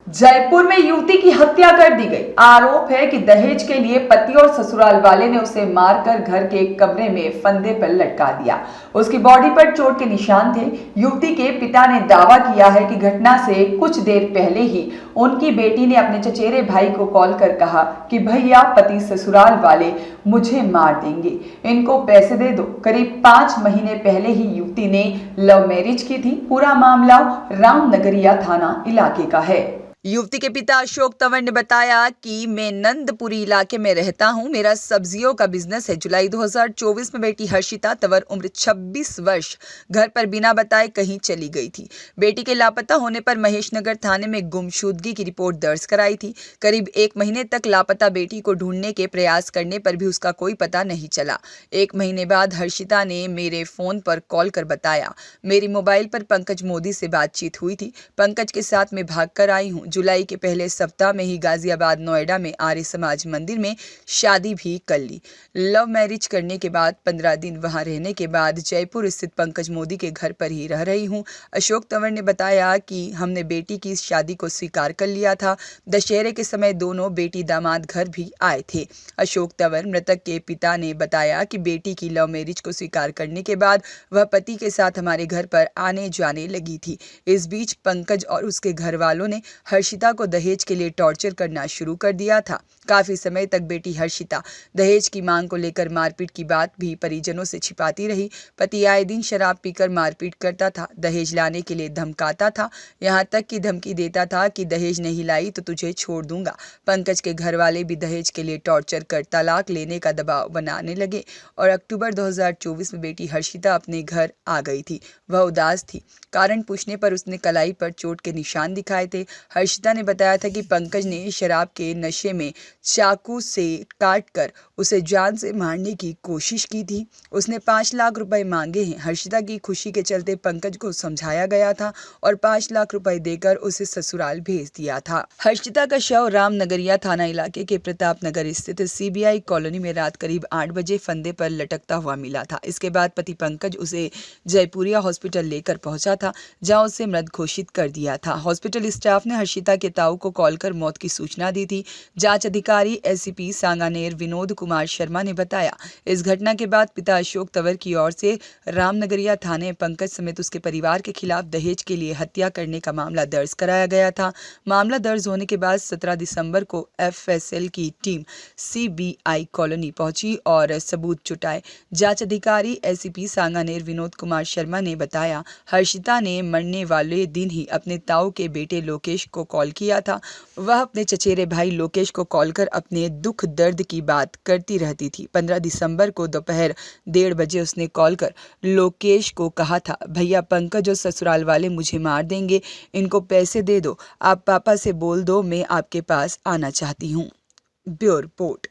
जयपुर में युवती की हत्या कर दी गई। आरोप है कि दहेज के लिए पति और ससुराल वाले ने उसे मारकर घर के एक कमरे में फंदे पर लटका दिया। उसकी बॉडी पर चोट के निशान थे। युवती के पिता ने दावा किया है कि घटना से कुछ देर पहले ही उनकी बेटी ने अपने चचेरे भाई को कॉल कर कहा कि भैया पति ससुराल वाले मुझे मार देंगे, इनको पैसे दे दो। करीब 5 महीने पहले ही युवती ने लव मैरिज की थी। पूरा मामला रामनगरिया थाना इलाके का है। युवती के पिता अशोक तंवर ने बताया कि मैं नंदपुरी इलाके में रहता हूं, मेरा सब्जियों का बिजनेस है। जुलाई 2024 में बेटी हर्षिता तंवर उम्र 26 वर्ष घर पर बिना बताए कहीं चली गई थी। बेटी के लापता होने पर महेशनगर थाने में गुमशुदगी की रिपोर्ट दर्ज कराई थी। करीब 1 महीने तक लापता बेटी को ढूंढने के प्रयास करने पर भी उसका कोई पता नहीं चला। 1 महीने बाद हर्षिता ने मेरे फोन पर कॉल कर बताया, मेरी मोबाइल पर पंकज मोदी से बातचीत हुई थी। पंकज के साथ मैं भागकर आई हूँ। जुलाई के पहले सप्ताह में ही गाजियाबाद नोएडा में आर्य समाज मंदिर में शादी भी कर ली। लव मैरिज करने के बाद 15 दिन वहां रहने के बाद जयपुर स्थित पंकज मोदी के घर पर ही रह रही हूं। अशोक तंवर ने बताया कि हमने बेटी की इस शादी को स्वीकार कर लिया था। दशहरे के समय दोनों बेटी दामाद घर भी आए थे। अशोक तंवर मृतक के पिता ने बताया कि बेटी की लव मैरिज को स्वीकार करने के बाद वह पति के साथ हमारे घर पर आने जाने लगी थी। इस बीच पंकज और उसके घर वालों ने हर्षिता को दहेज के लिए टॉर्चर करना शुरू कर दिया था। काफी समय तक बेटी हर्षिता दहेज की मांग को लेकर मारपीट की बात भी परिजनों से छिपाती रही। पति आए दिन शराब पीकर मारपीट करता था, दहेज लाने के लिए धमकाता था, यहाँ तक कि धमकी देता था कि दहेज नहीं लाई तो तुझे छोड़ दूंगा। पंकज के घर वाले भी दहेज के लिए टॉर्चर कर तलाक लेने का दबाव बनाने लगे और अक्टूबर 2024 में बेटी हर्षिता अपने घर आ गई थी। वह उदास थी। कारण पूछने पर उसने कलाई पर चोट के निशान दिखाए थे। हर्षिता ने बताया था कि पंकज ने शराब के नशे में चाकू से काटकर उसे जान से मारने की कोशिश की थी। उसने 5 लाख रुपए मांगे हैं। हर्षिता की खुशी के चलते पंकज को समझाया गया था और 5 लाख रुपए देकर उसे ससुराल भेज दिया था। हर्षिता का शव रामनगरिया थाना इलाके के प्रताप नगर स्थित CBI कॉलोनी में रात करीब 8 बजे फंदे पर लटकता हुआ मिला था। इसके बाद पति पंकज उसे जयपुरिया हॉस्पिटल लेकर पहुंचा था, जहां उसे मृत घोषित कर दिया था। हॉस्पिटल स्टाफ ने हर्षिता के ताऊ को कॉल कर मौत की सूचना दी थी। जांच अधिकारी SCP सांगानेर विनोद कुमार शर्मा ने बताया, इस घटना के बाद पिता अशोक तंवर की ओर से रामनगरिया थाने पंकज समेत उसके परिवार के खिलाफ दहेज के लिए हत्या करने का मामला दर्ज कराया गया था। मामला दर्ज होने के बाद 17 दिसंबर को FSL की टीम CBI कॉलोनी पहुंची और सबूत जुटाए। जांच अधिकारी SCP सांगानेर विनोद कुमार शर्मा ने बताया, हर्षिता ने मरने वाले दिन ही अपने ताऊ के बेटे लोकेश को कॉल किया था। वह अपने चचेरे भाई लोकेश को कॉल कर अपने दुख दर्द की बात करती रहती थी। 15 दिसंबर को दोपहर 1:30 बजे उसने कॉल कर लोकेश को कहा था, भैया पंकज और ससुराल वाले मुझे मार देंगे, इनको पैसे दे दो, आप पापा से बोल दो मैं आपके पास आना चाहती हूँ। Bureau report.